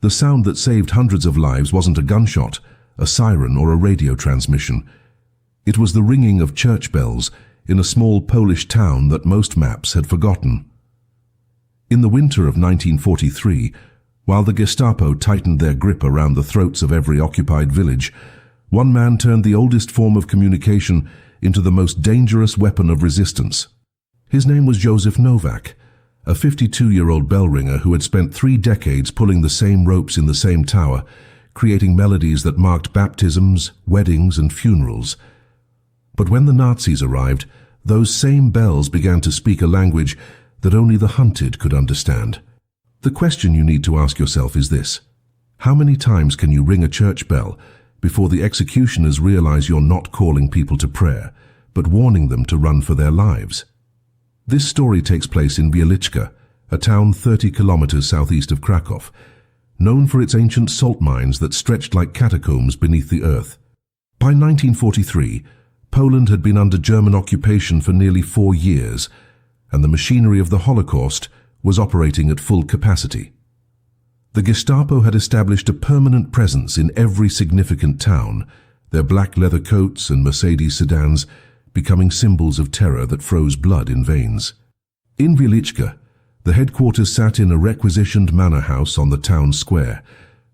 The sound that saved hundreds of lives wasn't a gunshot, a siren, or a radio transmission. It was the ringing of church bells in a small Polish town that most maps had forgotten. In the winter of 1943, while the Gestapo tightened their grip around the throats of every occupied village, one man turned the oldest form of communication into the most dangerous weapon of resistance. His name was Joseph Novak, a 52-year-old bell ringer who had spent 3 decades pulling the same ropes in the same tower, creating melodies that marked baptisms, weddings, and funerals. But when the Nazis arrived, those same bells began to speak a language that only the hunted could understand. The question you need to ask yourself is this: how many times can you ring a church bell before the executioners realize you're not calling people to prayer, but warning them to run for their lives? This story takes place in Wieliczka, a town 30 kilometers southeast of Krakow, known for its ancient salt mines that stretched like catacombs beneath the earth. By 1943, Poland had been under German occupation for nearly 4 years, and the machinery of the Holocaust was operating at full capacity. The Gestapo had established a permanent presence in every significant town, their black leather coats and Mercedes sedans becoming symbols of terror that froze blood in veins. In Wieliczka, the headquarters sat in a requisitioned manor house on the town square,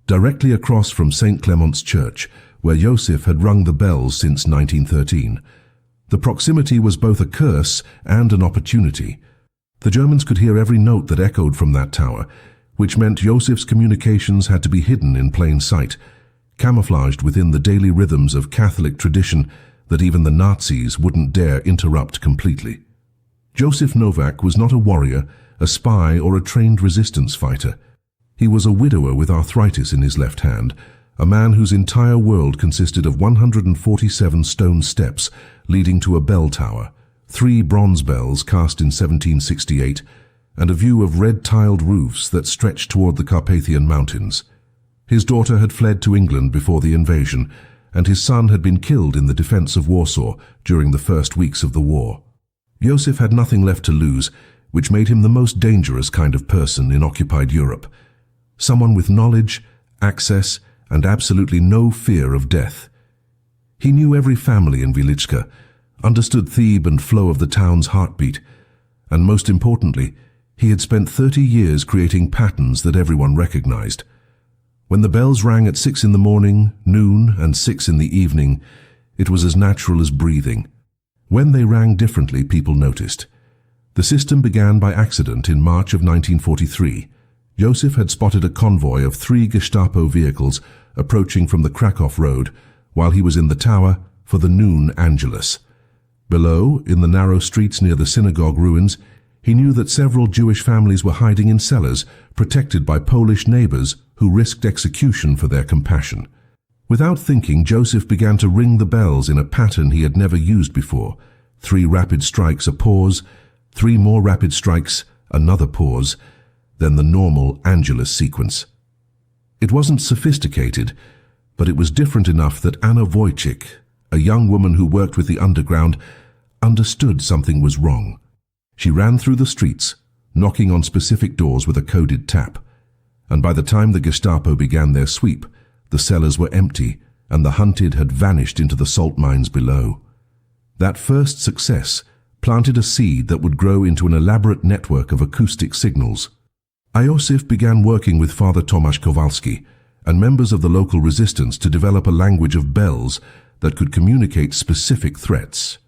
directly across from St. Clement's Church, where Joseph had rung the bells since 1913. The proximity was both a curse and an opportunity. The Germans could hear every note that echoed from that tower, which meant Joseph's communications had to be hidden in plain sight, camouflaged within the daily rhythms of Catholic tradition that even the Nazis wouldn't dare interrupt completely. Joseph Novak was not a warrior, a spy, or a trained resistance fighter. He was a widower with arthritis in his left hand, a man whose entire world consisted of 147 stone steps leading to a bell tower, 3 bronze bells cast in 1768, and a view of red-tiled roofs that stretched toward the Carpathian Mountains. His daughter had fled to England before the invasion, and his son had been killed in the defense of Warsaw during the first weeks of the war. Joseph had nothing left to lose, which made him the most dangerous kind of person in occupied Europe. Someone with knowledge, access, and absolutely no fear of death. He knew every family in Wieliczka, understood the ebb and flow of the town's heartbeat, and most importantly, he had spent 30 years creating patterns that everyone recognized. When the bells rang at 6 in the morning, noon, and 6 in the evening, it was as natural as breathing. When they rang differently, people noticed. The system began by accident in March of 1943. Joseph had spotted a convoy of 3 Gestapo vehicles approaching from the Krakow road while he was in the tower for the noon Angelus. Below, in the narrow streets near the synagogue ruins, he knew that several Jewish families were hiding in cellars, protected by Polish neighbors who risked execution for their compassion. Without thinking, Joseph began to ring the bells in a pattern he had never used before. 3 rapid strikes, a pause, 3 more rapid strikes, another pause, then the normal Angelus sequence. It wasn't sophisticated, but it was different enough that Anna Wojcik, a young woman who worked with the underground, understood something was wrong. She ran through the streets, knocking on specific doors with a coded tap. And by the time the Gestapo began their sweep, the cellars were empty and the hunted had vanished into the salt mines below. That first success planted a seed that would grow into an elaborate network of acoustic signals. Joseph began working with Father Tomasz Kowalski and members of the local resistance to develop a language of bells that could communicate specific threats.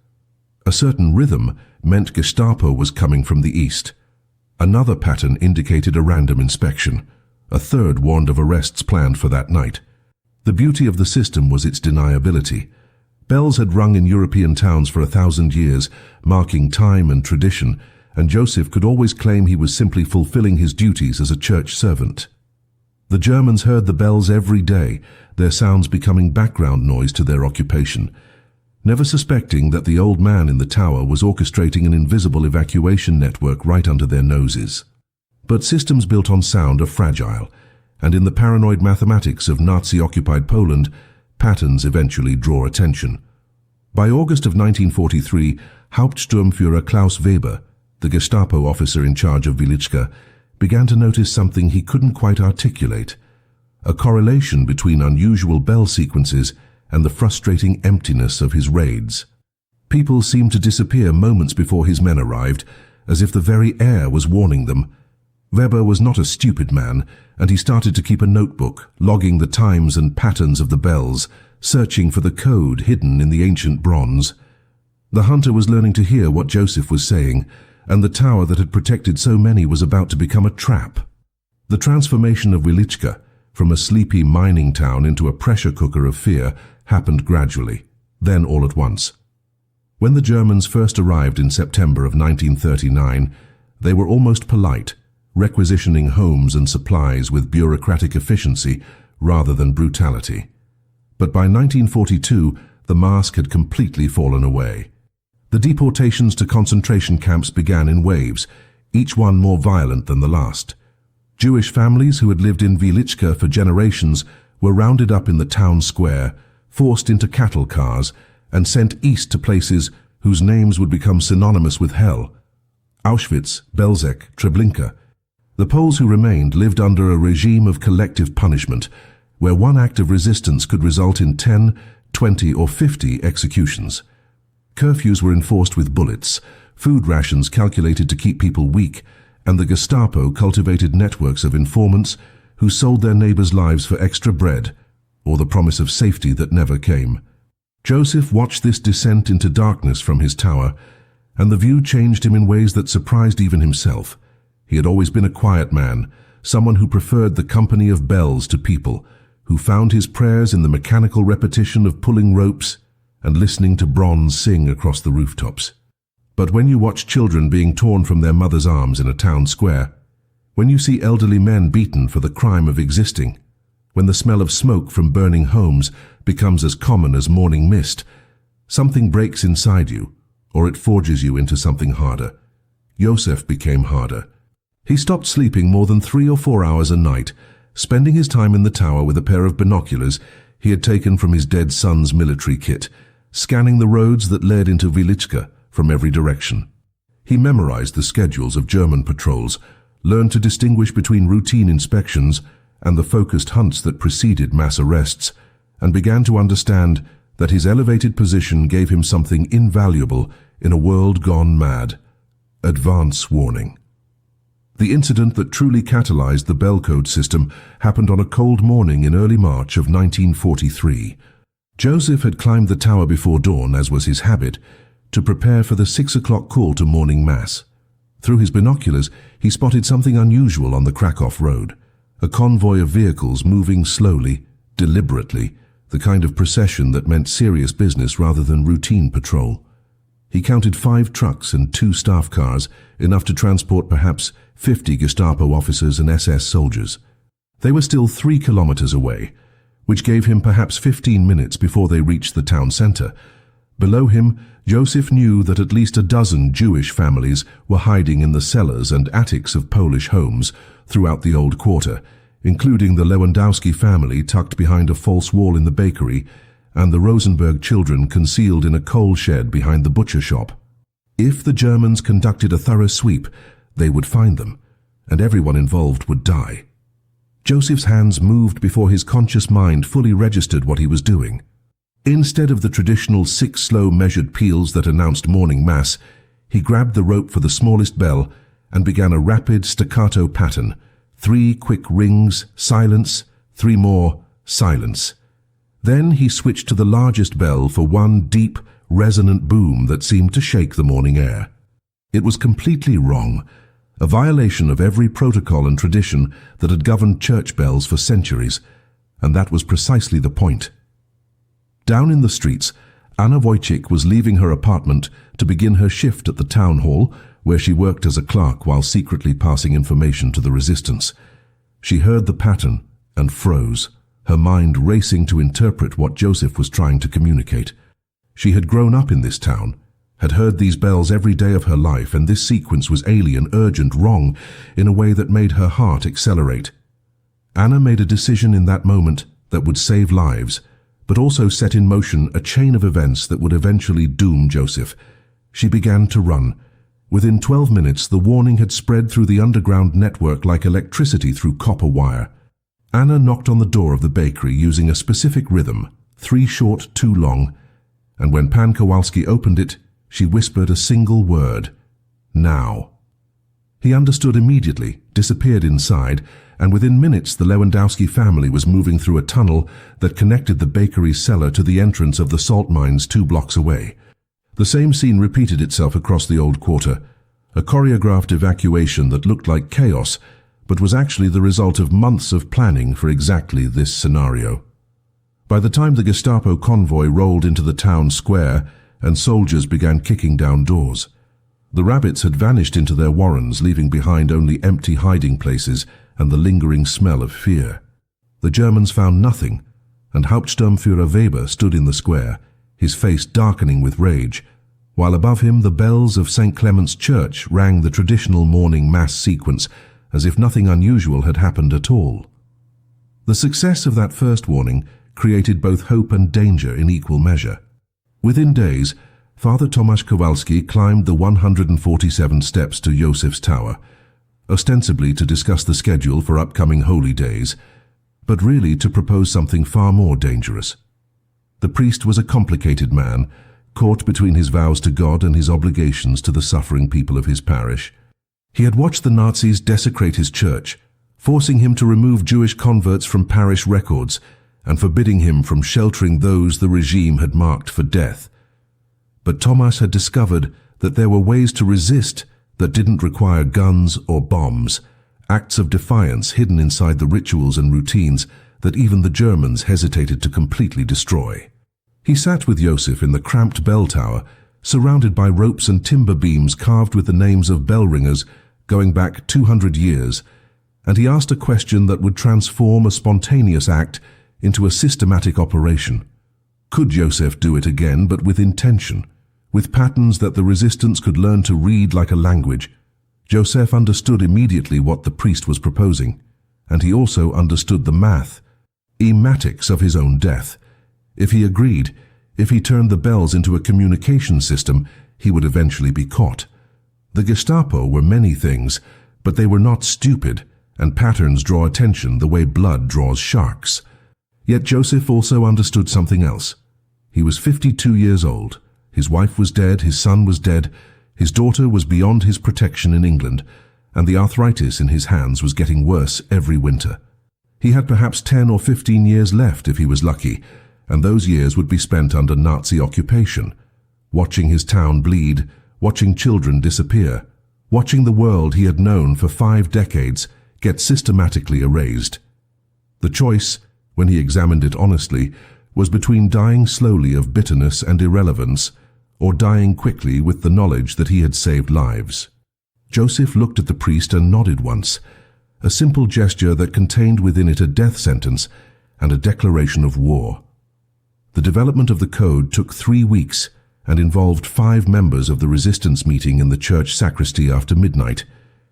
A certain rhythm meant Gestapo was coming from the east. Another pattern indicated a random inspection. A third warned of arrests planned for that night. The beauty of the system was its deniability. Bells had rung in European towns for 1,000 years, marking time and tradition, and Joseph could always claim he was simply fulfilling his duties as a church servant. The Germans heard the bells every day, their sounds becoming background noise to their occupation, never suspecting that the old man in the tower was orchestrating an invisible evacuation network right under their noses. But systems built on sound are fragile, and in the paranoid mathematics of Nazi-occupied Poland, patterns eventually draw attention. By August of 1943, Hauptsturmführer Klaus Weber, the Gestapo officer in charge of Wieliczka, began to notice something he couldn't quite articulate: a correlation between unusual bell sequences and the frustrating emptiness of his raids. People seemed to disappear moments before his men arrived, as if the very air was warning them. Weber was not a stupid man, and he started to keep a notebook, logging the times and patterns of the bells, searching for the code hidden in the ancient bronze. The hunter was learning to hear what Joseph was saying, and the tower that had protected so many was about to become a trap. The transformation of Wieliczka, from a sleepy mining town into a pressure cooker of fear, happened gradually, then all at once. When the Germans first arrived in September of 1939, they were almost polite, requisitioning homes and supplies with bureaucratic efficiency rather than brutality. But by 1942, the mask had completely fallen away. The deportations to concentration camps began in waves, each one more violent than the last. Jewish families who had lived in Wieliczka for generations were rounded up in the town square, forced into cattle cars, and sent east to places whose names would become synonymous with hell: Auschwitz, Belzec, Treblinka. The Poles who remained lived under a regime of collective punishment, where one act of resistance could result in 10, 20, or 50 executions. Curfews were enforced with bullets, food rations calculated to keep people weak, and the Gestapo cultivated networks of informants who sold their neighbors' lives for extra bread, or the promise of safety that never came. Joseph watched this descent into darkness from his tower, and the view changed him in ways that surprised even himself. He had always been a quiet man, someone who preferred the company of bells to people, who found his prayers in the mechanical repetition of pulling ropes and listening to bronze sing across the rooftops. But when you watch children being torn from their mother's arms in a town square, when you see elderly men beaten for the crime of existing, when the smell of smoke from burning homes becomes as common as morning mist, something breaks inside you, or it forges you into something harder. Joseph became harder. He stopped sleeping more than 3 or 4 hours a night, spending his time in the tower with a pair of binoculars he had taken from his dead son's military kit, scanning the roads that led into Wieliczka from every direction. He memorized the schedules of German patrols, learned to distinguish between routine inspections and the focused hunts that preceded mass arrests, and began to understand that his elevated position gave him something invaluable in a world gone mad: advance warning. The incident that truly catalyzed the bell code system happened on a cold morning in early March of 1943. Joseph had climbed the tower before dawn, as was his habit, to prepare for the 6 o'clock call to morning mass. Through his binoculars, he spotted something unusual on the Krakow road: a convoy of vehicles moving slowly, deliberately, the kind of procession that meant serious business rather than routine patrol. He counted 5 trucks and 2 staff cars, enough to transport perhaps 50 Gestapo officers and SS soldiers. They were still 3 kilometers away, which gave him perhaps 15 minutes before they reached the town center. Below him, Joseph knew that at least a dozen Jewish families were hiding in the cellars and attics of Polish homes throughout the old quarter, including the Lewandowski family tucked behind a false wall in the bakery, and the Rosenberg children concealed in a coal shed behind the butcher shop. If the Germans conducted a thorough sweep, they would find them, and everyone involved would die. Joseph's hands moved before his conscious mind fully registered what he was doing. Instead of the traditional 6 slow measured peals that announced morning mass, he grabbed the rope for the smallest bell and began a rapid staccato pattern: 3 quick rings, silence, 3 more, silence. Then he switched to the largest bell for one deep, resonant boom that seemed to shake the morning air. It was completely wrong, a violation of every protocol and tradition that had governed church bells for centuries, and that was precisely the point. Down in the streets, Anna Wojcik was leaving her apartment to begin her shift at the town hall, where she worked as a clerk while secretly passing information to the resistance. She heard the pattern and froze, her mind racing to interpret what Joseph was trying to communicate. She had grown up in this town, had heard these bells every day of her life, and this sequence was alien, urgent, wrong, in a way that made her heart accelerate. Anna made a decision in that moment that would save lives, but also set in motion a chain of events that would eventually doom Joseph. She began to run. Within 12 minutes, the warning had spread through the underground network like electricity through copper wire. Anna knocked on the door of the bakery using a specific rhythm, 3 short, 2 long, and when Pan Kowalski opened it, she whispered a single word, "Now." He understood immediately, disappeared inside, and within minutes the Lewandowski family was moving through a tunnel that connected the bakery's cellar to the entrance of the salt mines 2 blocks away. The same scene repeated itself across the old quarter, a choreographed evacuation that looked like chaos, but was actually the result of months of planning for exactly this scenario. By the time the Gestapo convoy rolled into the town square and soldiers began kicking down doors, the rabbits had vanished into their warrens, leaving behind only empty hiding places and the lingering smell of fear. The Germans found nothing, and Hauptsturmführer Weber stood in the square, his face darkening with rage, while above him the bells of St. Clement's Church rang the traditional morning mass sequence, as if nothing unusual had happened at all. The success of that first warning created both hope and danger in equal measure. Within days, Father Tomasz Kowalski climbed the 147 steps to Józef's tower, ostensibly to discuss the schedule for upcoming holy days, but really to propose something far more dangerous. The priest was a complicated man, caught between his vows to God and his obligations to the suffering people of his parish. He had watched the Nazis desecrate his church, forcing him to remove Jewish converts from parish records and forbidding him from sheltering those the regime had marked for death. But Thomas had discovered that there were ways to resist that didn't require guns or bombs, acts of defiance hidden inside the rituals and routines that even the Germans hesitated to completely destroy. He sat with Józef in the cramped bell tower, surrounded by ropes and timber beams carved with the names of bell ringers going back 200 years, and he asked a question that would transform a spontaneous act into a systematic operation. Could Józef do it again, but with intention, with patterns that the resistance could learn to read like a language? Józef understood immediately what the priest was proposing, and he also understood the ematics of his own death. If he agreed, if he turned the bells into a communication system, he would eventually be caught. The Gestapo were many things, but they were not stupid, and patterns draw attention the way blood draws sharks. Yet Józef also understood something else. He was 52 years old. His wife was dead, his son was dead, his daughter was beyond his protection in England, and the arthritis in his hands was getting worse every winter. He had perhaps 10 or 15 years left if he was lucky, and those years would be spent under Nazi occupation, watching his town bleed, watching children disappear, watching the world he had known for 5 decades get systematically erased. The choice, when he examined it honestly, was between dying slowly of bitterness and irrelevance, or dying quickly with the knowledge that he had saved lives. Józef looked at the priest and nodded once, a simple gesture that contained within it a death sentence and a declaration of war. The development of the code took 3 weeks and involved 5 members of the resistance meeting in the church sacristy after midnight,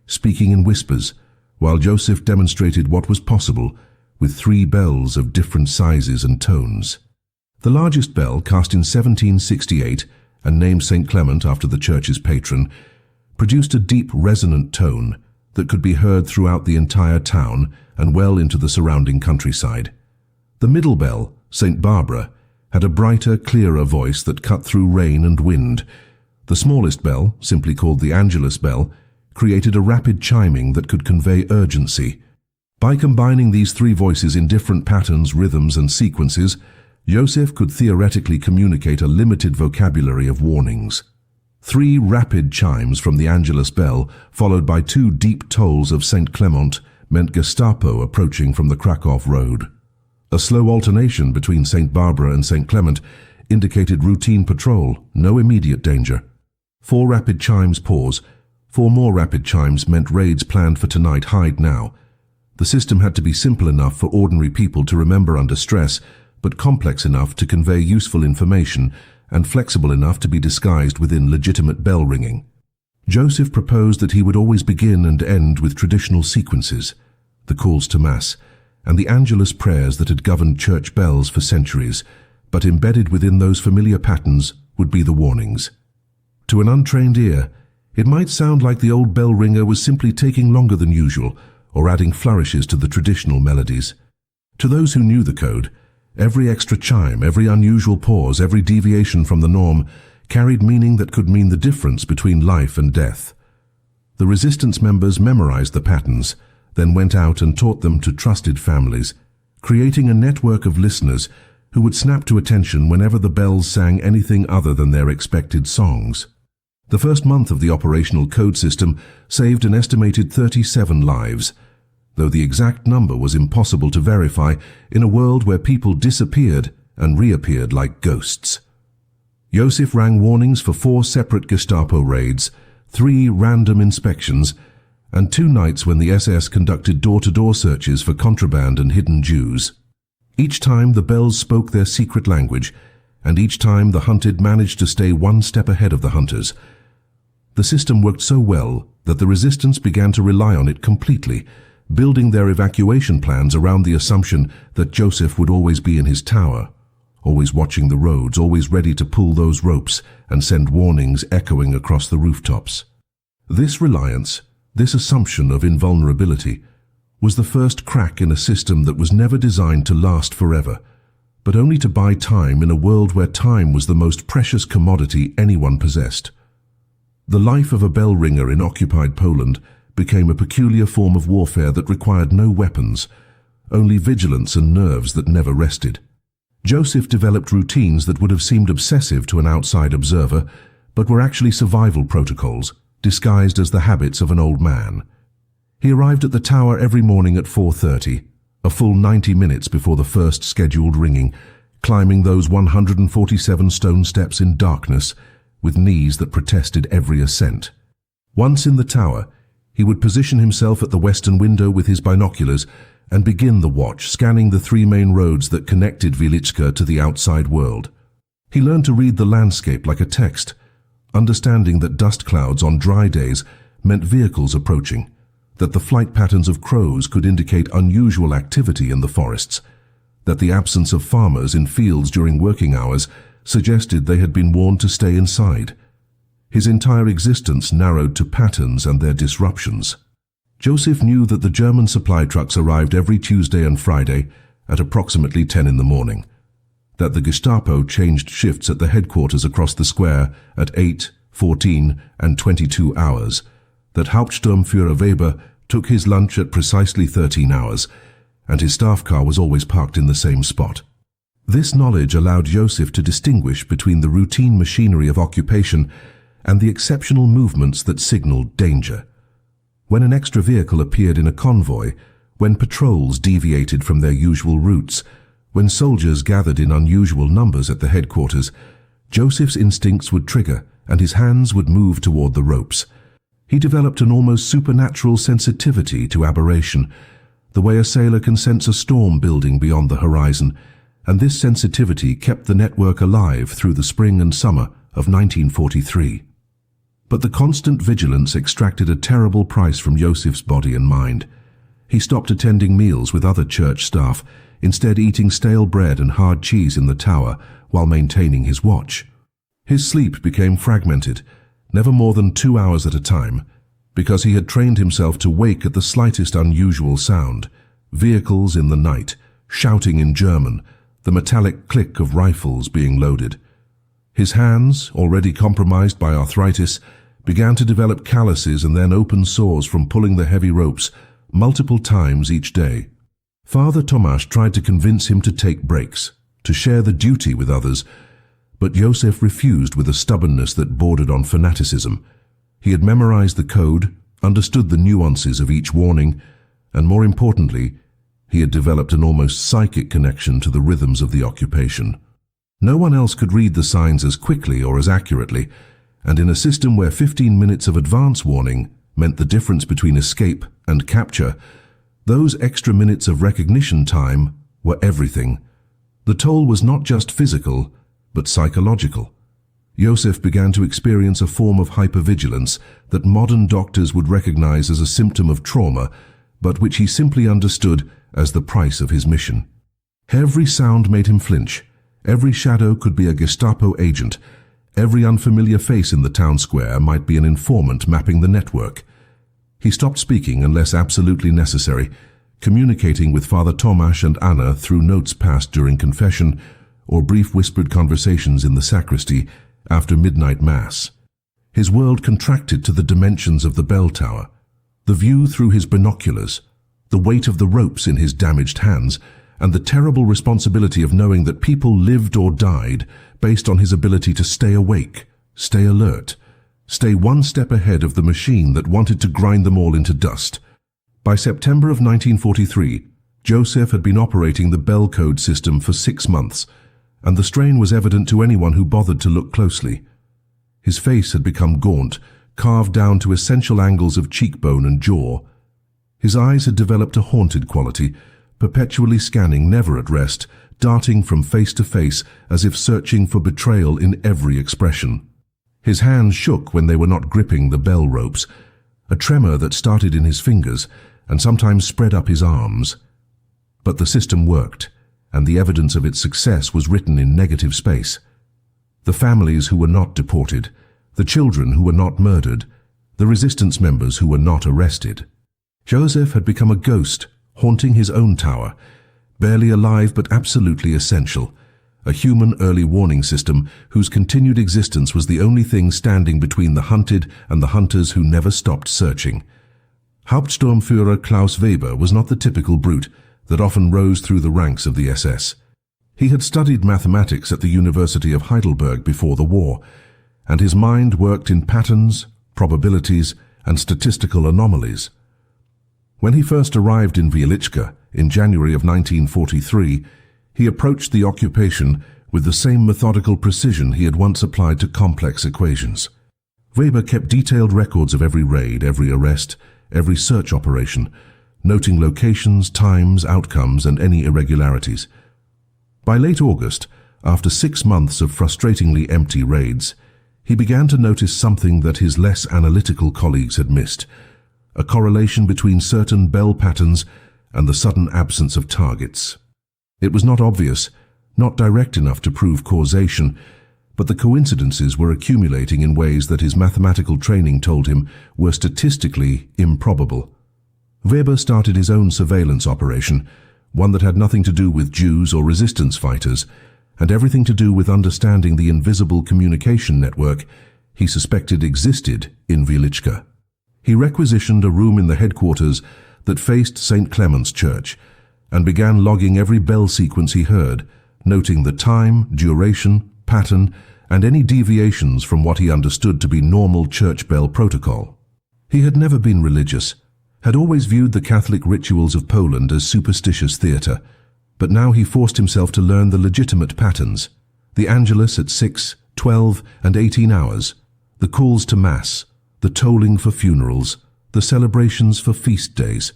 speaking in whispers, while Józef demonstrated what was possible with 3 bells of different sizes and tones. The largest bell, cast in 1768 and named St. Clement after the church's patron, produced a deep resonant tone that could be heard throughout the entire town and well into the surrounding countryside. The middle bell, St. Barbara, had a brighter, clearer voice that cut through rain and wind. The smallest bell, simply called the Angelus bell, created a rapid chiming that could convey urgency. By combining these 3 voices in different patterns, rhythms, and sequences, Józef could theoretically communicate a limited vocabulary of warnings. 3 rapid chimes from the Angelus bell, followed by 2 deep tolls of St. Clement, meant Gestapo approaching from the Krakow road. A slow alternation between St. Barbara and St. Clement indicated routine patrol, no immediate danger. 4 rapid chimes pause. 4 more rapid chimes meant raids planned for tonight hide now. The system had to be simple enough for ordinary people to remember under stress, but complex enough to convey useful information and flexible enough to be disguised within legitimate bell ringing. Józef proposed that he would always begin and end with traditional sequences, the calls to Mass, and the Angelus prayers that had governed church bells for centuries, but embedded within those familiar patterns would be the warnings. To an untrained ear, it might sound like the old bell ringer was simply taking longer than usual, or adding flourishes to the traditional melodies. To those who knew the code, every extra chime, every unusual pause, every deviation from the norm carried meaning that could mean the difference between life and death. The resistance members memorized the patterns, then went out and taught them to trusted families, creating a network of listeners who would snap to attention whenever the bells sang anything other than their expected songs. The first month of the operational code system saved an estimated 37 lives, though the exact number was impossible to verify in a world where people disappeared and reappeared like ghosts. Josef rang warnings for 4 separate Gestapo raids, 3 random inspections, and 2 nights when the SS conducted door-to-door searches for contraband and hidden Jews. Each time the bells spoke their secret language, and each time the hunted managed to stay one step ahead of the hunters. The system worked so well that the resistance began to rely on it completely, building their evacuation plans around the assumption that Josef would always be in his tower, always watching the roads, always ready to pull those ropes and send warnings echoing across the rooftops. This reliance, this assumption of invulnerability, was the first crack in a system that was never designed to last forever, but only to buy time in a world where time was the most precious commodity anyone possessed. The life of a bell ringer in occupied Poland became a peculiar form of warfare that required no weapons, only vigilance and nerves that never rested. Josef developed routines that would have seemed obsessive to an outside observer, but were actually survival protocols, disguised as the habits of an old man. He arrived at the tower every morning at 4:30, a full 90 minutes before the first scheduled ringing, climbing those 147 stone steps in darkness, with knees that protested every ascent. Once in the tower, he would position himself at the western window with his binoculars and begin the watch, scanning the 3 main roads that connected Wieliczka to the outside world. He learned to read the landscape like a text, understanding that dust clouds on dry days meant vehicles approaching, that the flight patterns of crows could indicate unusual activity in the forests, that the absence of farmers in fields during working hours suggested they had been warned to stay inside. His entire existence narrowed to patterns and their disruptions. Josef knew that the German supply trucks arrived every Tuesday and Friday at approximately 10 in the morning, that the Gestapo changed shifts at the headquarters across the square at 8, 14, and 22 hours, that Hauptsturmführer Weber took his lunch at precisely 13 hours, and his staff car was always parked in the same spot. This knowledge allowed Josef to distinguish between the routine machinery of occupation and the exceptional movements that signaled danger. When an extra vehicle appeared in a convoy, when patrols deviated from their usual routes, when soldiers gathered in unusual numbers at the headquarters, Josef's instincts would trigger and his hands would move toward the ropes. He developed an almost supernatural sensitivity to aberration, the way a sailor can sense a storm building beyond the horizon, and this sensitivity kept the network alive through the spring and summer of 1943. But the constant vigilance extracted a terrible price from Josef's body and mind. He stopped attending meals with other church staff, instead eating stale bread and hard cheese in the tower while maintaining his watch. His sleep became fragmented, never more than 2 hours at a time, because he had trained himself to wake at the slightest unusual sound, vehicles in the night, shouting in German, the metallic click of rifles being loaded. His hands, already compromised by arthritis, began to develop calluses and then open sores from pulling the heavy ropes multiple times each day. Father Tomasz tried to convince him to take breaks, to share the duty with others, but Josef refused with a stubbornness that bordered on fanaticism. He had memorized the code, understood the nuances of each warning, and more importantly, he had developed an almost psychic connection to the rhythms of the occupation. No one else could read the signs as quickly or as accurately, and in a system where 15 minutes of advance warning meant the difference between escape and capture, those extra minutes of recognition time were everything. The toll was not just physical, but psychological. Josef began to experience a form of hypervigilance that modern doctors would recognize as a symptom of trauma, but which he simply understood as the price of his mission. Every sound made him flinch. Every shadow could be a Gestapo agent. Every unfamiliar face in the town square might be an informant mapping the network. He stopped speaking unless absolutely necessary, communicating with Father Tomasz and Anna through notes passed during confession or brief whispered conversations in the sacristy after midnight mass. His world contracted to the dimensions of the bell tower. The view through his binoculars, the weight of the ropes in his damaged hands, and the terrible responsibility of knowing that people lived or died based on his ability to stay awake, stay alert, stay one step ahead of the machine that wanted to grind them all into dust. By September of 1943, Joseph had been operating the bell code system for 6 months, and the strain was evident to anyone who bothered to look closely. His face had become gaunt, carved down to essential angles of cheekbone and jaw. His eyes had developed a haunted quality, perpetually scanning, never at rest, darting from face to face as if searching for betrayal in every expression. His hands shook when they were not gripping the bell ropes, a tremor that started in his fingers and sometimes spread up his arms. But the system worked, and the evidence of its success was written in negative space. The families who were not deported, the children who were not murdered, the resistance members who were not arrested. Joseph had become a ghost, haunting his own tower, barely alive but absolutely essential, a human early warning system whose continued existence was the only thing standing between the hunted and the hunters who never stopped searching. Hauptsturmführer Klaus Weber was not the typical brute that often rose through the ranks of the SS. He had studied mathematics at the University of Heidelberg before the war, and his mind worked in patterns, probabilities, and statistical anomalies. When he first arrived in Wieliczka in January of 1943, he approached the occupation with the same methodical precision he had once applied to complex equations. Weber kept detailed records of every raid, every arrest, every search operation, noting locations, times, outcomes, and any irregularities. By late August, after 6 months of frustratingly empty raids, he began to notice something that his less analytical colleagues had missed: a correlation between certain bell patterns and the sudden absence of targets. It was not obvious, not direct enough to prove causation, but the coincidences were accumulating in ways that his mathematical training told him were statistically improbable. Weber started his own surveillance operation, one that had nothing to do with Jews or resistance fighters, and everything to do with understanding the invisible communication network he suspected existed in Wieliczka. He requisitioned a room in the headquarters that faced St. Clement's Church and began logging every bell sequence he heard, noting the time, duration, pattern, and any deviations from what he understood to be normal church bell protocol. He had never been religious, had always viewed the Catholic rituals of Poland as superstitious theatre, but now he forced himself to learn the legitimate patterns: the Angelus at 6, 12, and 18 hours, the calls to Mass, the tolling for funerals, the celebrations for feast days.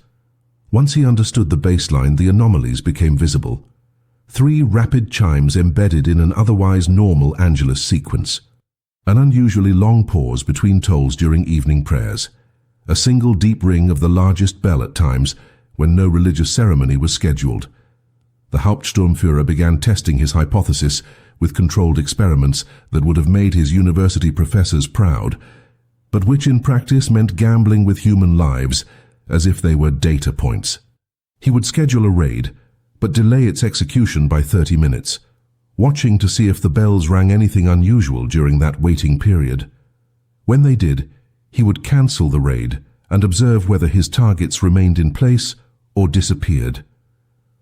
Once he understood the baseline, the anomalies became visible. 3 rapid chimes embedded in an otherwise normal Angelus sequence. An unusually long pause between tolls during evening prayers. A single deep ring of the largest bell at times when no religious ceremony was scheduled. The Hauptsturmführer began testing his hypothesis with controlled experiments that would have made his university professors proud, but which in practice meant gambling with human lives as if they were data points. He would schedule a raid, but delay its execution by 30 minutes, watching to see if the bells rang anything unusual during that waiting period. When they did, he would cancel the raid and observe whether his targets remained in place or disappeared.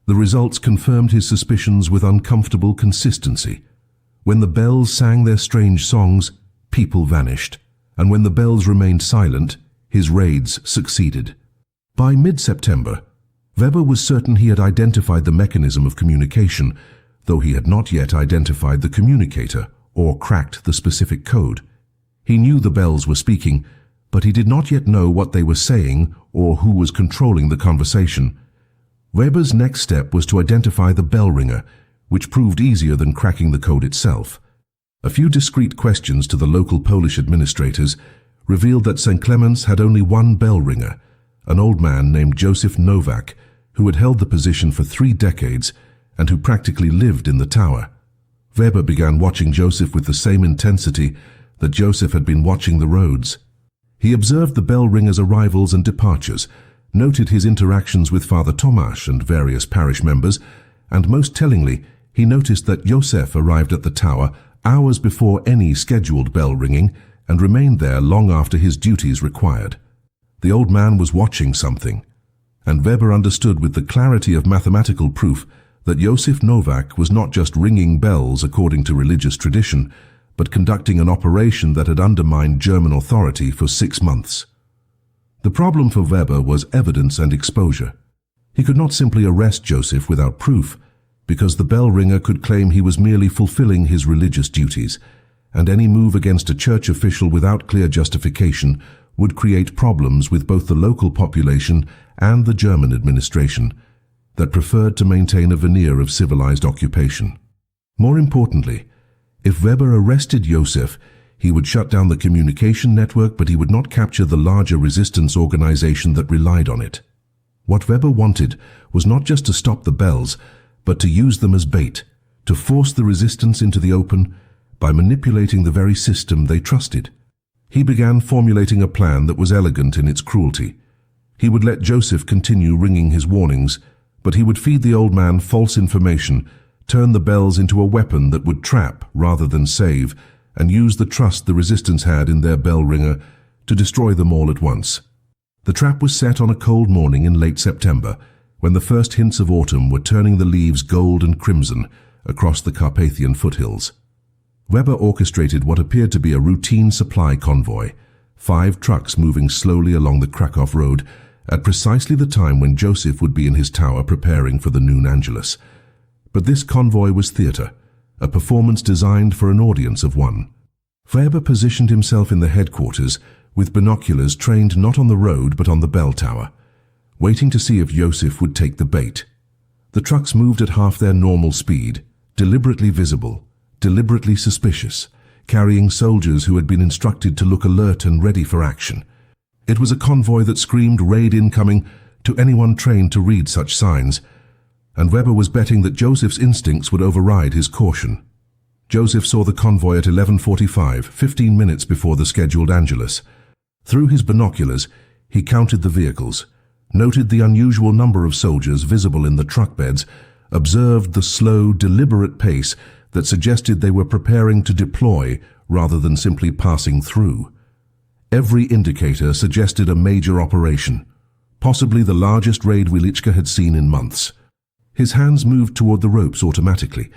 The results confirmed his suspicions with uncomfortable consistency. When the bells sang their strange songs, people vanished, and when the bells remained silent, his raids succeeded. By mid-September, Weber was certain he had identified the mechanism of communication, though he had not yet identified the communicator or cracked the specific code. He knew the bells were speaking, but he did not yet know what they were saying or who was controlling the conversation. Weber's next step was to identify the bell ringer, which proved easier than cracking the code itself. A few discreet questions to the local Polish administrators revealed that St. Clement's had only one bell ringer, an old man named Joseph Nowak, who had held the position for 3 decades and who practically lived in the tower. Weber began watching Joseph with the same intensity that Joseph had been watching the roads. He observed the bell ringer's arrivals and departures, noted his interactions with Father Tomasz and various parish members, and most tellingly, he noticed that Josef arrived at the tower hours before any scheduled bell ringing and remained there long after his duties required. The old man was watching something, and Weber understood with the clarity of mathematical proof that Josef Novak was not just ringing bells according to religious tradition, but conducting an operation that had undermined German authority for 6 months. The problem for Weber was evidence and exposure. He could not simply arrest Josef without proof, because the bell ringer could claim he was merely fulfilling his religious duties, and any move against a church official without clear justification would create problems with both the local population and the German administration that preferred to maintain a veneer of civilized occupation. More importantly, if Weber arrested Josef, he would shut down the communication network, but he would not capture the larger resistance organization that relied on it. What Weber wanted was not just to stop the bells, but to use them as bait, to force the resistance into the open by manipulating the very system they trusted. He began formulating a plan that was elegant in its cruelty. He would let Josef continue ringing his warnings, but he would feed the old man false information, turn the bells into a weapon that would trap rather than save, and use the trust the resistance had in their bell ringer to destroy them all at once. The trap was set on a cold morning in late September, when the first hints of autumn were turning the leaves gold and crimson across the Carpathian foothills. Weber orchestrated what appeared to be a routine supply convoy, 5 trucks moving slowly along the Krakow road at precisely the time when Josef would be in his tower preparing for the noon Angelus. But this convoy was theatre, a performance designed for an audience of one. Weber positioned himself in the headquarters with binoculars trained not on the road but on the bell tower, waiting to see if Josef would take the bait. The trucks moved at half their normal speed, deliberately visible, deliberately suspicious, carrying soldiers who had been instructed to look alert and ready for action. It was a convoy that screamed raid incoming to anyone trained to read such signs, and Weber was betting that Josef's instincts would override his caution. Josef saw the convoy at 11:45, 15 minutes before the scheduled Angelus. Through his binoculars, he counted the vehicles, noted the unusual number of soldiers visible in the truck beds, observed the slow, deliberate pace that suggested they were preparing to deploy rather than simply passing through. Every indicator suggested a major operation, possibly the largest raid Wieliczka had seen in months. His hands moved toward the ropes automatically,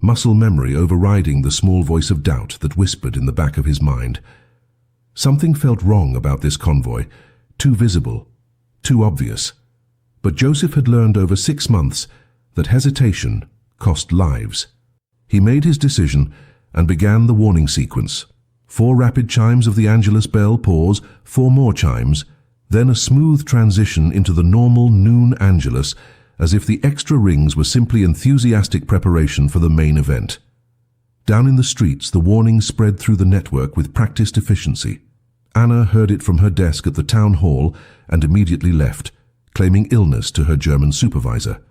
muscle memory overriding the small voice of doubt that whispered in the back of his mind. Something felt wrong about this convoy, too visible, too obvious. But Josef had learned over 6 months that hesitation cost lives. He made his decision and began the warning sequence. 4 rapid chimes of the Angelus bell, pause, 4 more chimes, then a smooth transition into the normal noon Angelus, as if the extra rings were simply enthusiastic preparation for the main event. Down in the streets, the warning spread through the network with practiced efficiency. Anna heard it from her desk at the town hall and immediately left, claiming illness to her German supervisor.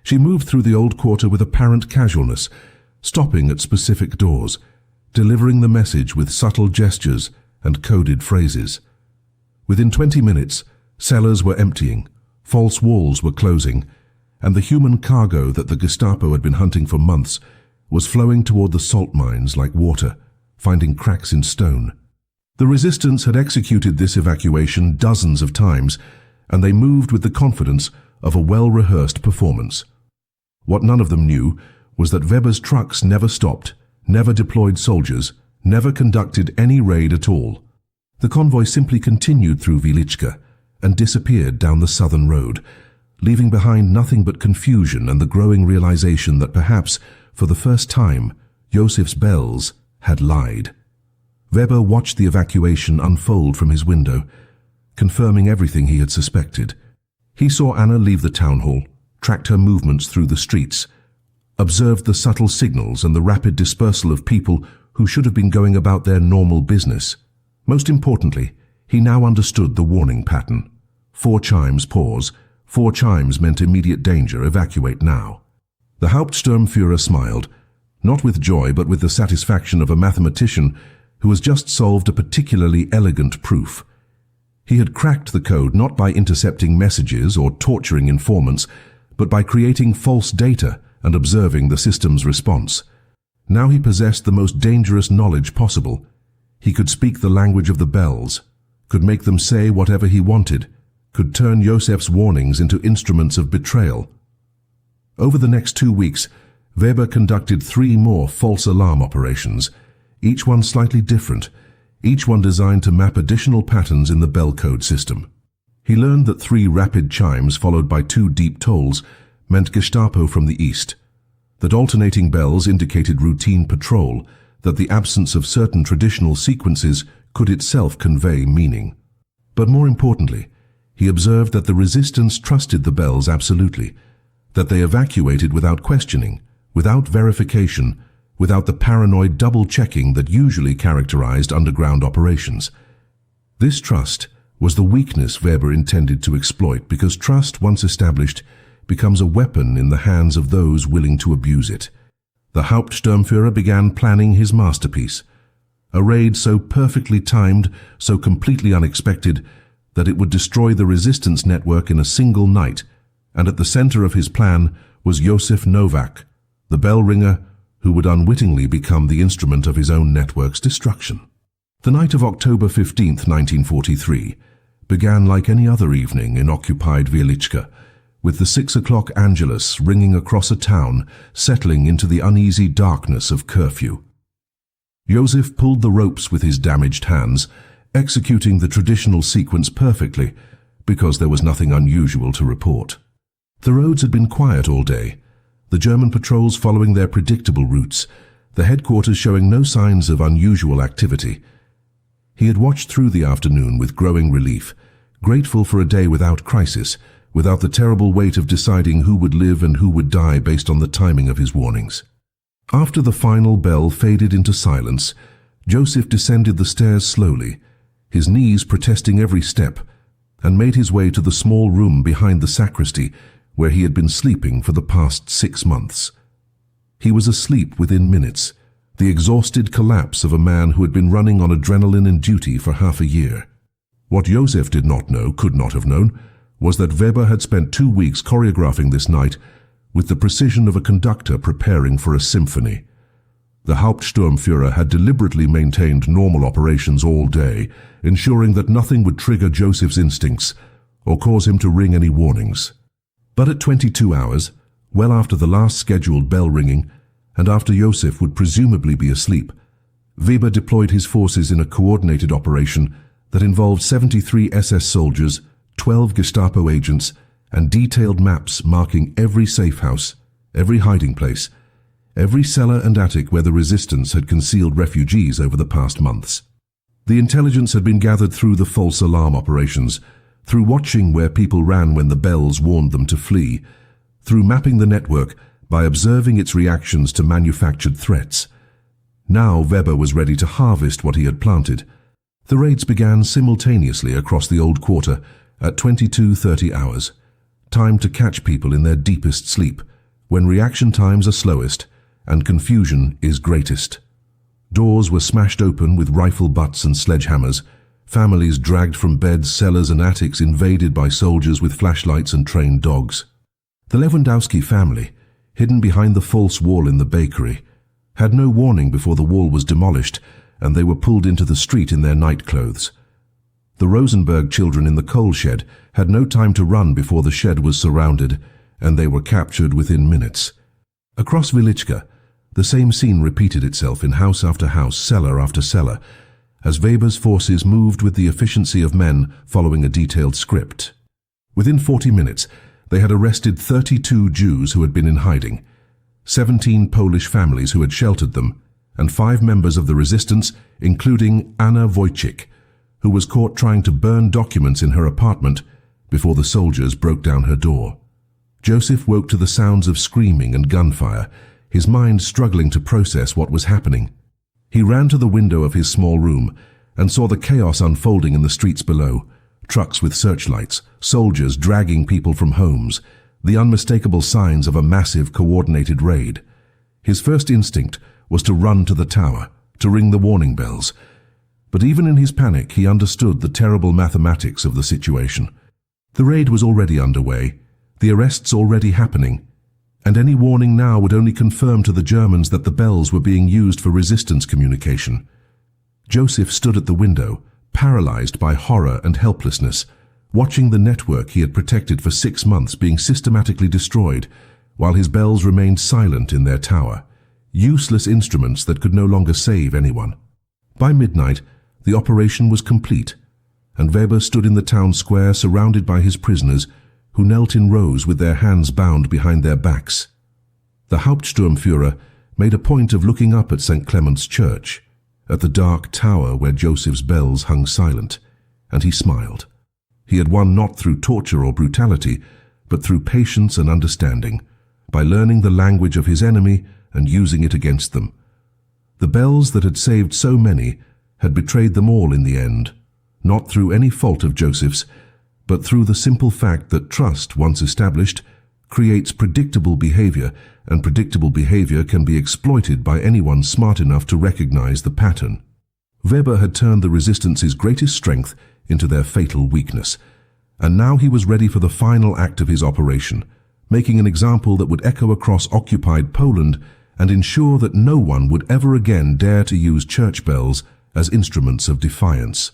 She moved through the old quarter with apparent casualness, stopping at specific doors, delivering the message with subtle gestures and coded phrases. Within 20 minutes, cellars were emptying, false walls were closing, and the human cargo that the Gestapo had been hunting for months was flowing toward the salt mines like water, finding cracks in stone. The resistance had executed this evacuation dozens of times, and they moved with the confidence of a well-rehearsed performance. What none of them knew was that Weber's trucks never stopped, never deployed soldiers, never conducted any raid at all. The convoy simply continued through Wieliczka and disappeared down the southern road, leaving behind nothing but confusion and the growing realization that perhaps, for the first time, Josef's bells had lied. Weber watched the evacuation unfold from his window, confirming everything he had suspected. He saw Anna leave the town hall, tracked her movements through the streets, observed the subtle signals and the rapid dispersal of people who should have been going about their normal business. Most importantly, he now understood the warning pattern. 4 chimes, pause. 4 chimes meant immediate danger, evacuate now. The Hauptsturmführer smiled, not with joy but with the satisfaction of a mathematician who has just solved a particularly elegant proof. He had cracked the code not by intercepting messages or torturing informants, but by creating false data and observing the system's response. Now he possessed the most dangerous knowledge possible. He could speak the language of the bells, could make them say whatever he wanted, could turn Josef's warnings into instruments of betrayal. Over the next 2 weeks, Weber conducted 3 more false alarm operations, each one slightly different, each one designed to map additional patterns in the bell code system. He learned that 3 rapid chimes followed by 2 deep tolls meant Gestapo from the east, that alternating bells indicated routine patrol, that the absence of certain traditional sequences could itself convey meaning. But more importantly, he observed that the resistance trusted the bells absolutely, that they evacuated without questioning, without verification, without the paranoid double-checking that usually characterized underground operations. This trust was the weakness Weber intended to exploit, because trust, once established, becomes a weapon in the hands of those willing to abuse it. The Hauptsturmführer began planning his masterpiece, a raid so perfectly timed, so completely unexpected, that it would destroy the resistance network in a single night, and at the center of his plan was Josef Novak, the bell ringer who would unwittingly become the instrument of his own network's destruction. The night of October 15, 1943, began like any other evening in occupied Wieliczka, with the 6 o'clock Angelus ringing across a town, settling into the uneasy darkness of curfew. Josef pulled the ropes with his damaged hands, executing the traditional sequence perfectly, because there was nothing unusual to report. The roads had been quiet all day, the German patrols following their predictable routes, the headquarters showing no signs of unusual activity. He had watched through the afternoon with growing relief, grateful for a day without crisis, without the terrible weight of deciding who would live and who would die based on the timing of his warnings. After the final bell faded into silence, Josef descended the stairs slowly, his knees protesting every step, and made his way to the small room behind the sacristy where he had been sleeping for the past 6 months. He was asleep within minutes, the exhausted collapse of a man who had been running on adrenaline and duty for half a year. What Josef did not know, could not have known, was that Weber had spent 2 weeks choreographing this night with the precision of a conductor preparing for a symphony. The Hauptsturmführer had deliberately maintained normal operations all day, ensuring that nothing would trigger Josef's instincts or cause him to ring any warnings. But at 22 hours, well after the last scheduled bell ringing, and after Josef would presumably be asleep, Weber deployed his forces in a coordinated operation that involved 73 SS soldiers, 12 Gestapo agents, and detailed maps marking every safe house, every hiding place, every cellar and attic where the resistance had concealed refugees over the past months. The intelligence had been gathered through the false alarm operations, through watching where people ran when the bells warned them to flee, through mapping the network by observing its reactions to manufactured threats. Now Weber was ready to harvest what he had planted. The raids began simultaneously across the old quarter at 22:30 hours, time to catch people in their deepest sleep, when reaction times are slowest and confusion is greatest. Doors were smashed open with rifle butts and sledgehammers, families dragged from beds, cellars and attics invaded by soldiers with flashlights and trained dogs. The Lewandowski family, hidden behind the false wall in the bakery, had no warning before the wall was demolished and they were pulled into the street in their nightclothes. The Rosenberg children in the coal shed had no time to run before the shed was surrounded, and they were captured within minutes. Across Wieliczka, the same scene repeated itself in house after house, cellar after cellar, as Weber's forces moved with the efficiency of men following a detailed script. Within 40 minutes, they had arrested 32 Jews who had been in hiding, 17 Polish families who had sheltered them, and 5 members of the resistance, including Anna Wojcik, who was caught trying to burn documents in her apartment before the soldiers broke down her door. Josef woke to the sounds of screaming and gunfire, his mind struggling to process what was happening. He ran to the window of his small room and saw the chaos unfolding in the streets below, trucks with searchlights, soldiers dragging people from homes, the unmistakable signs of a massive coordinated raid. His first instinct was to run to the tower, to ring the warning bells. But even in his panic, he understood the terrible mathematics of the situation. The raid was already underway, the arrests already happening, and any warning now would only confirm to the Germans that the bells were being used for resistance communication. Joseph stood at the window, paralyzed by horror and helplessness, watching the network he had protected for 6 months being systematically destroyed, while his bells remained silent in their tower, useless instruments that could no longer save anyone. By midnight, the operation was complete, and Weber stood in the town square surrounded by his prisoners, who knelt in rows with their hands bound behind their backs. The Hauptsturmführer made a point of looking up at St. Clement's Church, at the dark tower where Joseph's bells hung silent, and he smiled. He had won not through torture or brutality, but through patience and understanding, by learning the language of his enemy and using it against them. The bells that had saved so many had betrayed them all in the end, not through any fault of Joseph's, but through the simple fact that trust, once established, creates predictable behavior, and predictable behavior can be exploited by anyone smart enough to recognize the pattern. Weber had turned the resistance's greatest strength into their fatal weakness, and now he was ready for the final act of his operation, making an example that would echo across occupied Poland and ensure that no one would ever again dare to use church bells as instruments of defiance.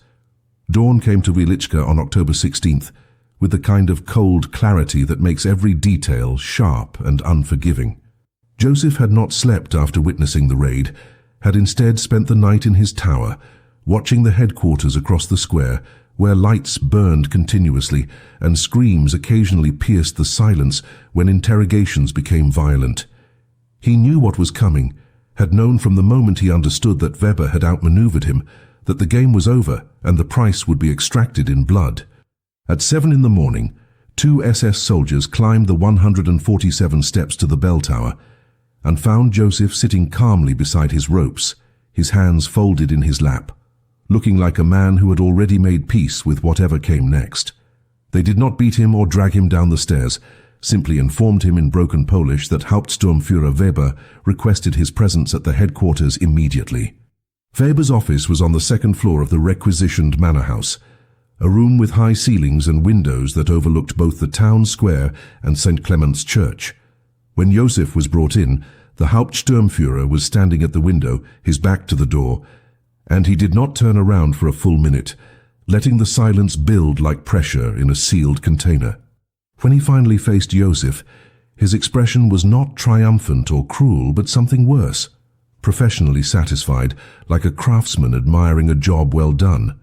Dawn came to Wieliczka on October 16th, with the kind of cold clarity that makes every detail sharp and unforgiving. Joseph had not slept after witnessing the raid, had instead spent the night in his tower, watching the headquarters across the square, where lights burned continuously and screams occasionally pierced the silence when interrogations became violent. He knew what was coming, had known from the moment he understood that Weber had outmaneuvered him, that the game was over and the price would be extracted in blood. At 7 in the morning, 2 SS soldiers climbed the 147 steps to the bell tower and found Joseph sitting calmly beside his ropes, his hands folded in his lap, looking like a man who had already made peace with whatever came next. They did not beat him or drag him down the stairs, simply informed him in broken Polish that Hauptsturmführer Weber requested his presence at the headquarters immediately. Weber's office was on the 2nd floor of the requisitioned manor house, a room with high ceilings and windows that overlooked both the town square and St. Clement's Church. When Joseph was brought in, the Hauptsturmführer was standing at the window, his back to the door, and he did not turn around for a full minute, letting the silence build like pressure in a sealed container. When he finally faced Joseph, his expression was not triumphant or cruel, but something worse, professionally satisfied, like a craftsman admiring a job well done.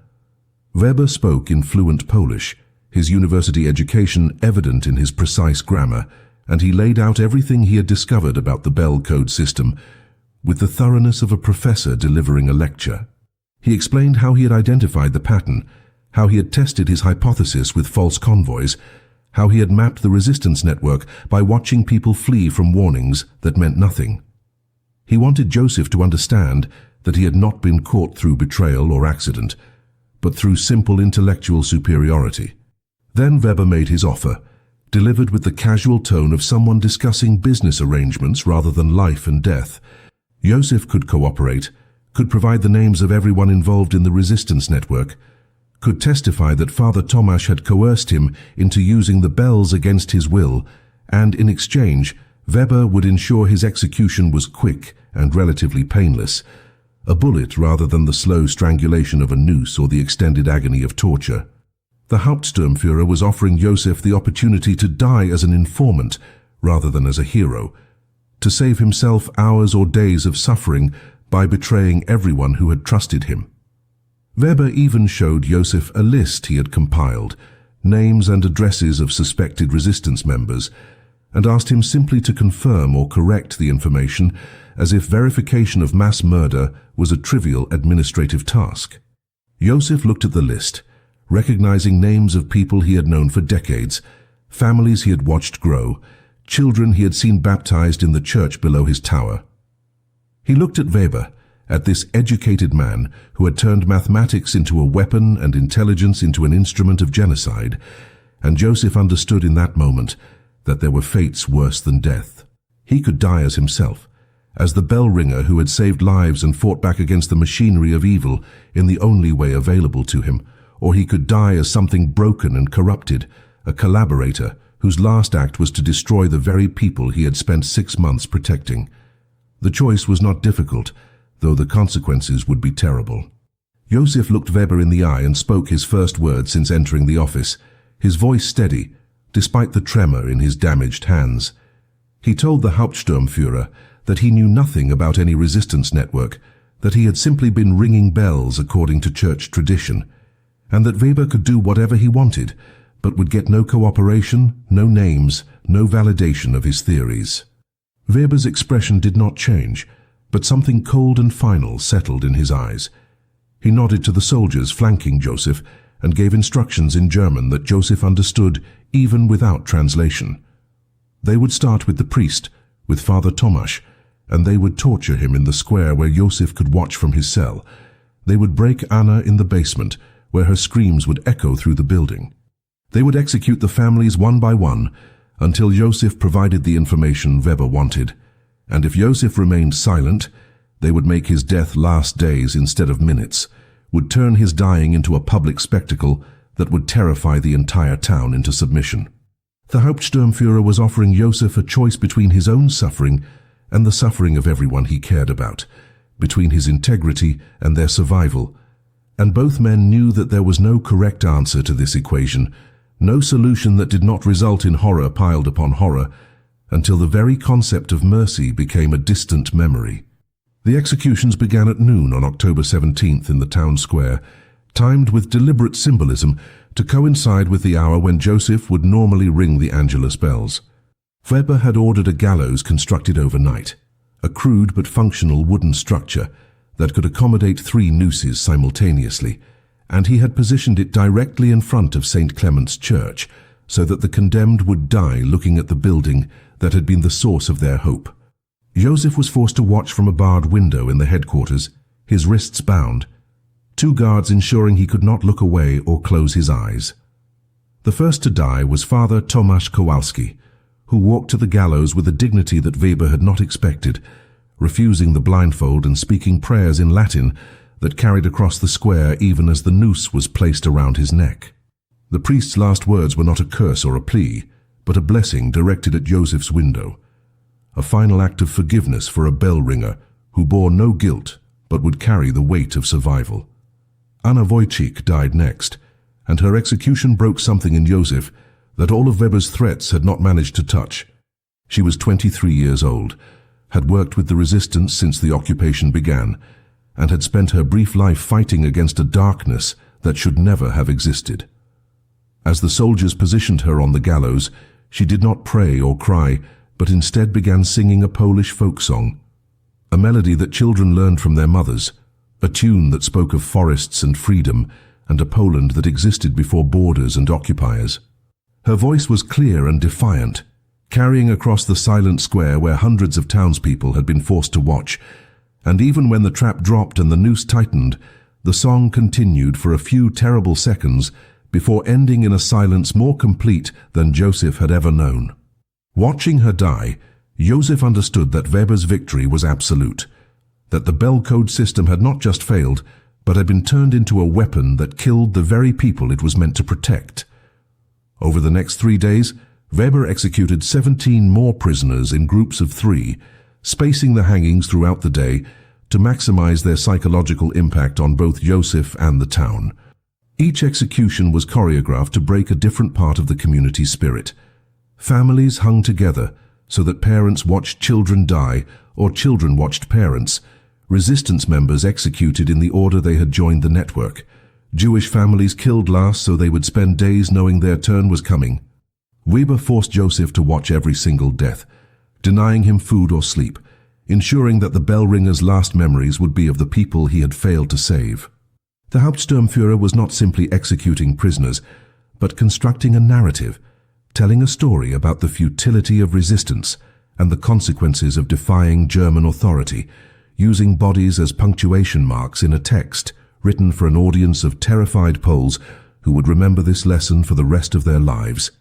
Weber spoke in fluent Polish, his university education evident in his precise grammar, and he laid out everything he had discovered about the bell code system with the thoroughness of a professor delivering a lecture. He explained how he had identified the pattern, how he had tested his hypothesis with false convoys, how he had mapped the resistance network by watching people flee from warnings that meant nothing. He wanted Joseph to understand that he had not been caught through betrayal or accident, but through simple intellectual superiority. Then Weber made his offer, delivered with the casual tone of someone discussing business arrangements rather than life and death. Joseph could cooperate, could provide the names of everyone involved in the resistance network, could testify that Father Tomasz had coerced him into using the bells against his will, and in exchange, Weber would ensure his execution was quick and relatively painless, a bullet rather than the slow strangulation of a noose or the extended agony of torture. The Hauptsturmführer was offering Joseph the opportunity to die as an informant rather than as a hero, to save himself hours or days of suffering by betraying everyone who had trusted him. Weber even showed Joseph a list he had compiled, names and addresses of suspected resistance members, and asked him simply to confirm or correct the information as if verification of mass murder was a trivial administrative task. Joseph looked at the list, recognizing names of people he had known for decades, families he had watched grow, children he had seen baptized in the church below his tower. He looked at Weber, at this educated man who had turned mathematics into a weapon and intelligence into an instrument of genocide, and Joseph understood in that moment that there were fates worse than death. He could die as himself, as the bell ringer who had saved lives and fought back against the machinery of evil in the only way available to him, or he could die as something broken and corrupted, a collaborator whose last act was to destroy the very people he had spent 6 months protecting. The choice was not difficult, though the consequences would be terrible. Josef looked Weber in the eye and spoke his first word since entering the office, his voice steady, despite the tremor in his damaged hands. He told the Hauptsturmführer that he knew nothing about any resistance network, that he had simply been ringing bells according to church tradition, and that Weber could do whatever he wanted, but would get no cooperation, no names, no validation of his theories. Weber's expression did not change, but something cold and final settled in his eyes. He nodded to the soldiers flanking Joseph and gave instructions in German that Joseph understood even without translation. They would start with the priest, with Father Tomasz, and they would torture him in the square where Joseph could watch from his cell. They would break Anna in the basement, where her screams would echo through the building. They would execute the families one by one, until Joseph provided the information Weber wanted. And if Joseph remained silent, they would make his death last days instead of minutes, would turn his dying into a public spectacle that would terrify the entire town into submission. The Hauptsturmführer was offering Joseph a choice between his own suffering and the suffering of everyone he cared about, between his integrity and their survival. And both men knew that there was no correct answer to this equation, no solution that did not result in horror piled upon horror, until the very concept of mercy became a distant memory. The executions began at noon on October 17th in the town square, timed with deliberate symbolism to coincide with the hour when Joseph would normally ring the Angelus bells. Weber had ordered a gallows constructed overnight, a crude but functional wooden structure that could accommodate 3 nooses simultaneously, and he had positioned it directly in front of St. Clement's Church so that the condemned would die looking at the building that had been the source of their hope. Joseph was forced to watch from a barred window in the headquarters, his wrists bound, 2 guards ensuring he could not look away or close his eyes. The first to die was Father Tomasz Kowalski, who walked to the gallows with a dignity that Weber had not expected, refusing the blindfold and speaking prayers in Latin that carried across the square even as the noose was placed around his neck. The priest's last words were not a curse or a plea, but a blessing directed at Joseph's window, a final act of forgiveness for a bell ringer who bore no guilt but would carry the weight of survival. Anna Wojcik died next, and her execution broke something in Joseph that all of Weber's threats had not managed to touch. She was 23 years old, had worked with the resistance since the occupation began, and had spent her brief life fighting against a darkness that should never have existed. As the soldiers positioned her on the gallows, she did not pray or cry, but instead began singing a Polish folk song, a melody that children learned from their mothers, a tune that spoke of forests and freedom, and a Poland that existed before borders and occupiers. Her voice was clear and defiant, carrying across the silent square where hundreds of townspeople had been forced to watch, and even when the trap dropped and the noose tightened, the song continued for a few terrible seconds before ending in a silence more complete than Joseph had ever known. Watching her die, Joseph understood that Weber's victory was absolute, that the bell code system had not just failed, but had been turned into a weapon that killed the very people it was meant to protect. Over the next 3 days, Weber executed 17 more prisoners in groups of 3, spacing the hangings throughout the day to maximize their psychological impact on both Joseph and the town. Each execution was choreographed to break a different part of the community spirit. Families hung together so that parents watched children die or children watched parents. Resistance members executed in the order they had joined the network. Jewish families killed last so they would spend days knowing their turn was coming. Weber forced Joseph to watch every single death, denying him food or sleep, ensuring that the bell ringer's last memories would be of the people he had failed to save. The Hauptsturmführer was not simply executing prisoners, but constructing a narrative, telling a story about the futility of resistance and the consequences of defying German authority, using bodies as punctuation marks in a text written for an audience of terrified Poles who would remember this lesson for the rest of their lives.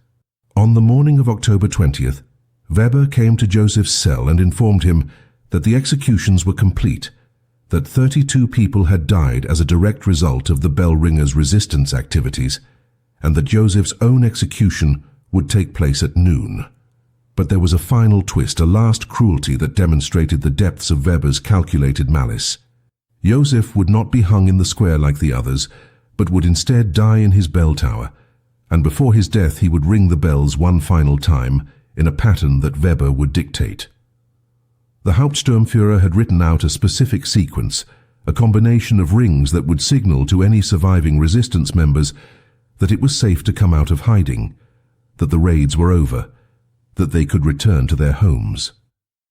On the morning of October 20th, Weber came to Joseph's cell and informed him that the executions were complete, that 32 people had died as a direct result of the bell ringers' resistance activities, and that Joseph's own execution would take place at noon. But there was a final twist, a last cruelty that demonstrated the depths of Weber's calculated malice. Joseph would not be hung in the square like the others, but would instead die in his bell tower, and before his death he would ring the bells one final time in a pattern that Weber would dictate. The Hauptsturmführer had written out a specific sequence, a combination of rings that would signal to any surviving resistance members that it was safe to come out of hiding, that the raids were over, that they could return to their homes.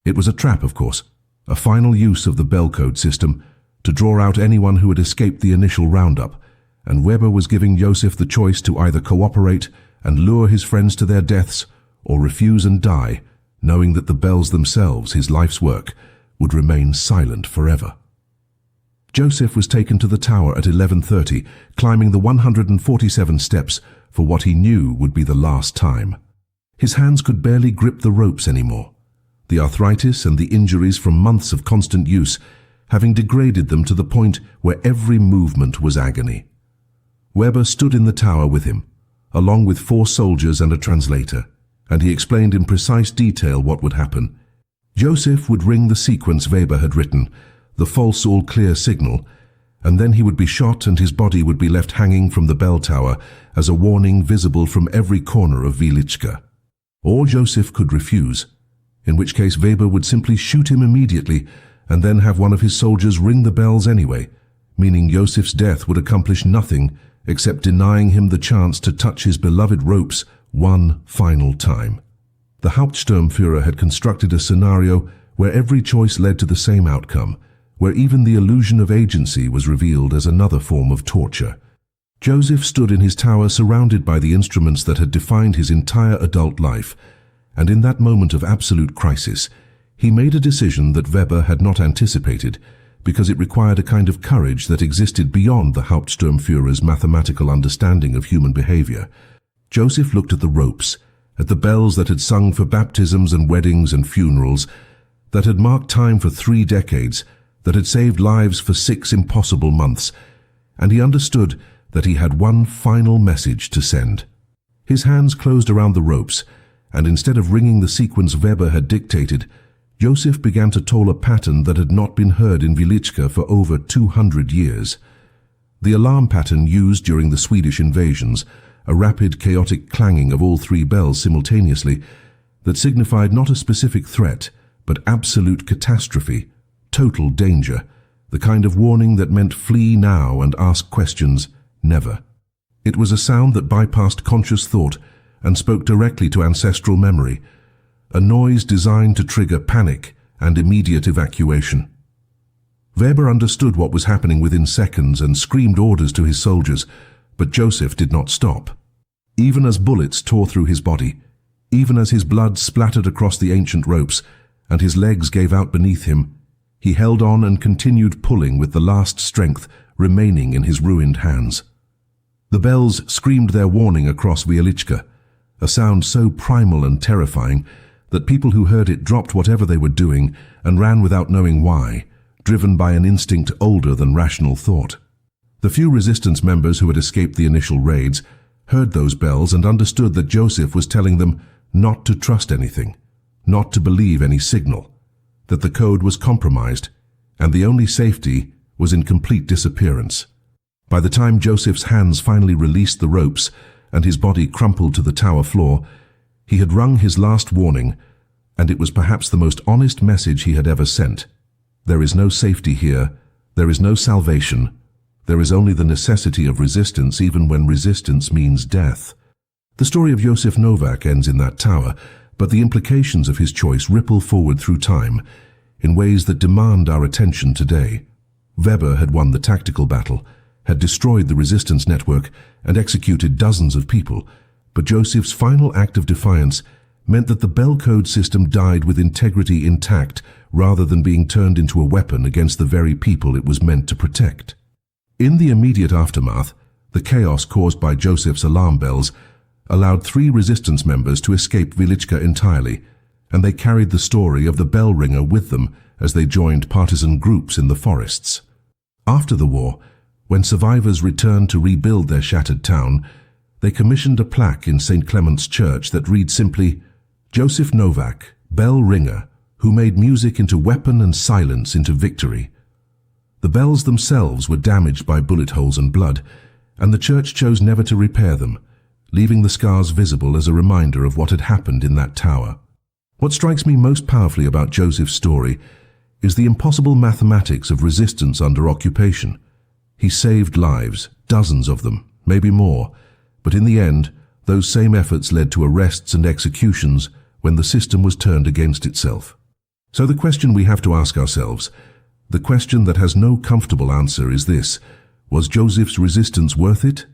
It was a trap, of course, a final use of the bell code system to draw out anyone who had escaped the initial roundup, and Weber was giving Joseph the choice to either cooperate and lure his friends to their deaths or refuse and die, knowing that the bells themselves, his life's work, would remain silent forever. Joseph was taken to the tower at 11:30, climbing the 147 steps for what he knew would be the last time. His hands could barely grip the ropes anymore, the arthritis and the injuries from months of constant use having degraded them to the point where every movement was agony. Weber stood in the tower with him, along with 4 soldiers and a translator, and he explained in precise detail what would happen. Joseph would ring the sequence Weber had written, the false all-clear signal, and then he would be shot and his body would be left hanging from the bell tower as a warning visible from every corner of Wieliczka. Or Joseph could refuse, in which case Weber would simply shoot him immediately and then have one of his soldiers ring the bells anyway, meaning Joseph's death would accomplish nothing except denying him the chance to touch his beloved ropes one final time. The Hauptsturmführer had constructed a scenario where every choice led to the same outcome, where even the illusion of agency was revealed as another form of torture. Joseph stood in his tower surrounded by the instruments that had defined his entire adult life, and in that moment of absolute crisis, he made a decision that Weber had not anticipated, because it required a kind of courage that existed beyond the Hauptsturmführer's mathematical understanding of human behavior. Joseph looked at the ropes, at the bells that had sung for baptisms and weddings and funerals, that had marked time for 3 decades, that had saved lives for 6 impossible months, and he understood that he had one final message to send. His hands closed around the ropes, and instead of ringing the sequence Weber had dictated, Joseph began to toll a pattern that had not been heard in Wieliczka for over 200 years. The alarm pattern used during the Swedish invasions, a rapid, chaotic clanging of all 3 bells simultaneously, that signified not a specific threat, but absolute catastrophe, total danger, the kind of warning that meant flee now and ask questions never. It was a sound that bypassed conscious thought and spoke directly to ancestral memory, a noise designed to trigger panic and immediate evacuation. Weber understood what was happening within seconds and screamed orders to his soldiers, but Joseph did not stop. Even as bullets tore through his body, even as his blood splattered across the ancient ropes and his legs gave out beneath him, he held on and continued pulling with the last strength remaining in his ruined hands. The bells screamed their warning across Wieliczka, a sound so primal and terrifying that people who heard it dropped whatever they were doing and ran without knowing why, driven by an instinct older than rational thought. The few resistance members who had escaped the initial raids heard those bells and understood that Joseph was telling them not to trust anything, not to believe any signal, that the code was compromised, and the only safety was in complete disappearance. By the time Joseph's hands finally released the ropes and his body crumpled to the tower floor, he had rung his last warning, and it was perhaps the most honest message he had ever sent. There is no safety here, there is no salvation, there is only the necessity of resistance even when resistance means death. The story of Josef Novak ends in that tower, but the implications of his choice ripple forward through time in ways that demand our attention today. Weber had won the tactical battle, had destroyed the resistance network and executed dozens of people, but Joseph's final act of defiance meant that the bell code system died with integrity intact rather than being turned into a weapon against the very people it was meant to protect. In the immediate aftermath, the chaos caused by Joseph's alarm bells allowed 3 resistance members to escape Wieliczka entirely, and they carried the story of the bell ringer with them as they joined partisan groups in the forests. After the war, when survivors returned to rebuild their shattered town, they commissioned a plaque in St. Clement's Church that read simply, "Joseph Novak, bell ringer, who made music into weapon and silence into victory." The bells themselves were damaged by bullet holes and blood, and the church chose never to repair them, leaving the scars visible as a reminder of what had happened in that tower. What strikes me most powerfully about Joseph's story is the impossible mathematics of resistance under occupation. He saved lives, dozens of them, maybe more, but in the end, those same efforts led to arrests and executions when the system was turned against itself. So the question we have to ask ourselves, the question that has no comfortable answer, is this: was Joseph's resistance worth it?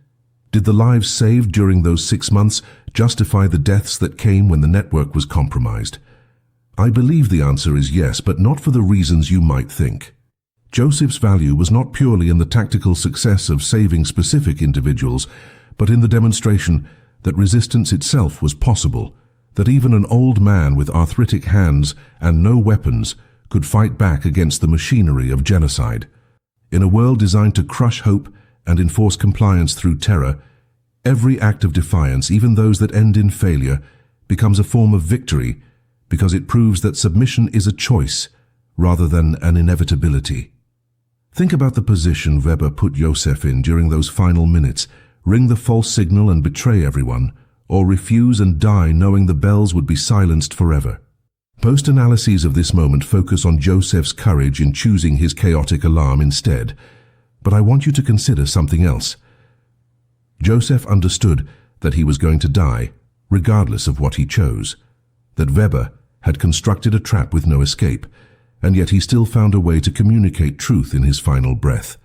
Did the lives saved during those 6 months justify the deaths that came when the network was compromised? I believe the answer is yes, but not for the reasons you might think. Joseph's value was not purely in the tactical success of saving specific individuals, but in the demonstration that resistance itself was possible, that even an old man with arthritic hands and no weapons could fight back against the machinery of genocide. In a world designed to crush hope and enforce compliance through terror, every act of defiance, even those that end in failure, becomes a form of victory because it proves that submission is a choice rather than an inevitability. Think about the position Weber put Joseph in during those final minutes: ring the false signal and betray everyone, or refuse and die knowing the bells would be silenced forever. Post-analyses of this moment focus on Joseph's courage in choosing his chaotic alarm instead, but I want you to consider something else. Joseph understood that he was going to die, regardless of what he chose, that Weber had constructed a trap with no escape, and yet he still found a way to communicate truth in his final breath.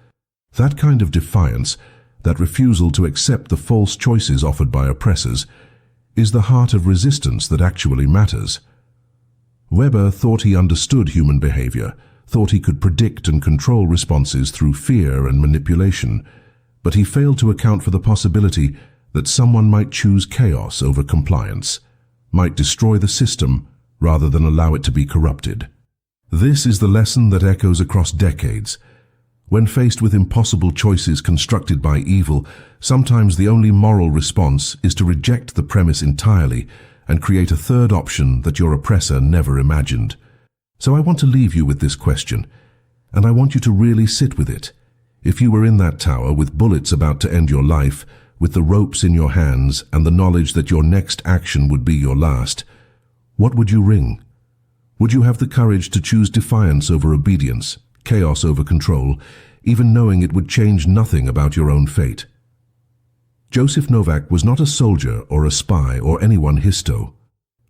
That kind of defiance, that refusal to accept the false choices offered by oppressors, is the heart of resistance that actually matters. Weber thought he understood human behavior, thought he could predict and control responses through fear and manipulation, but he failed to account for the possibility that someone might choose chaos over compliance, might destroy the system rather than allow it to be corrupted. This is the lesson that echoes across decades. When faced with impossible choices constructed by evil, sometimes the only moral response is to reject the premise entirely and create a third option that your oppressor never imagined. So I want to leave you with this question, and I want you to really sit with it. If you were in that tower with bullets about to end your life, with the ropes in your hands and the knowledge that your next action would be your last, what would you ring? Would you have the courage to choose defiance over obedience, chaos over control, even knowing it would change nothing about your own fate? Joseph Novak was not a soldier or a spy or anyone histo.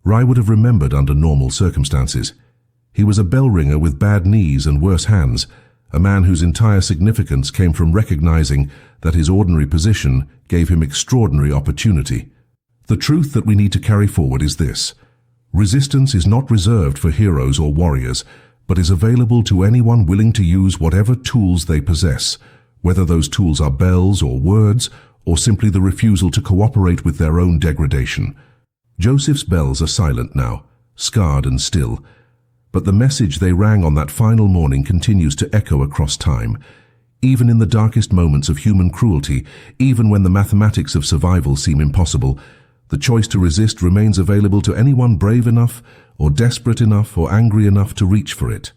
Rai would have remembered under normal circumstances. He was a bell ringer with bad knees and worse hands, a man whose entire significance came from recognizing that his ordinary position gave him extraordinary opportunity. The truth that we need to carry forward is this: resistance is not reserved for heroes or warriors, but is available to anyone willing to use whatever tools they possess, whether those tools are bells or words, or simply the refusal to cooperate with their own degradation. Joseph's bells are silent now, scarred and still, but the message they rang on that final morning continues to echo across time. Even in the darkest moments of human cruelty, even when the mathematics of survival seem impossible, the choice to resist remains available to anyone brave enough, or desperate enough, or angry enough to reach for it.